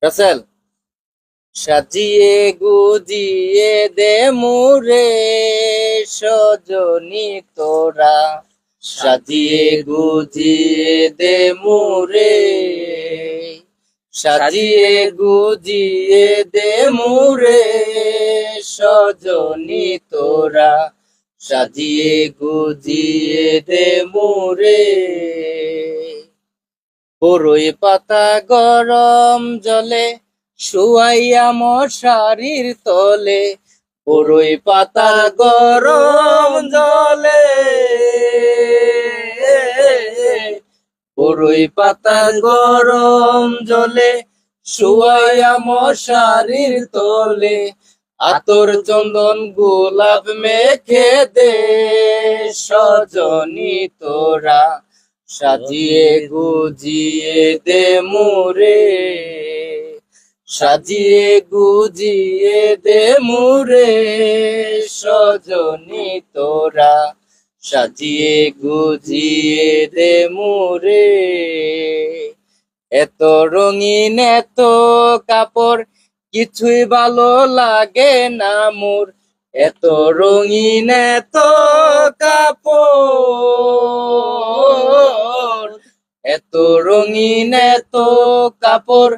রাসেল, সাজিয়ে গুজিয়ে দে মুরে সজনি তোরা, সাজিয়ে গুজিয়ে দে মুরে, সাজিয়ে গুজিয়ে দে মুরে সজনি তোরা, সাজিয়ে গুজিয়ে দে মুরে। বরই পাতা গরম জলে শুয়াইয়া মশারির তলে, বরই পাতা গরম জলে, বরই পাতা গরম জলে শুয়াইয়া মশারির তলে, আতর চন্দন গোলাপ মেখে দে সজনি তোরা, সাজিয়ে গুজিয়ে দে মুরে, সাজিয়ে গুজিয়ে দে মুরে সজনি তোরা, সাজিয়ে গুজিয়ে দে মুরে। এত রঙিন এত কাপড় কিছুই ভালো লাগে না মোর, এত রঙিন এত কাপড়, এত রঙিন এত কাপড়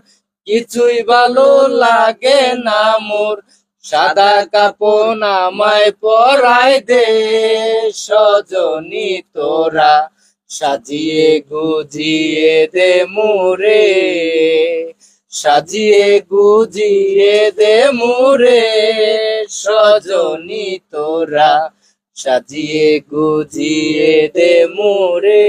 কিছুই ভালো লাগে না মোর, সাদা কাপড় আমায় পরাই দে সজনি তোরা, সাজিয়ে গুজিয়ে দে মুরে, সাজিয়ে গুজিয়ে দে মুরে সজনি তোরা, সাজিয়ে গুজিয়ে দে মুরে।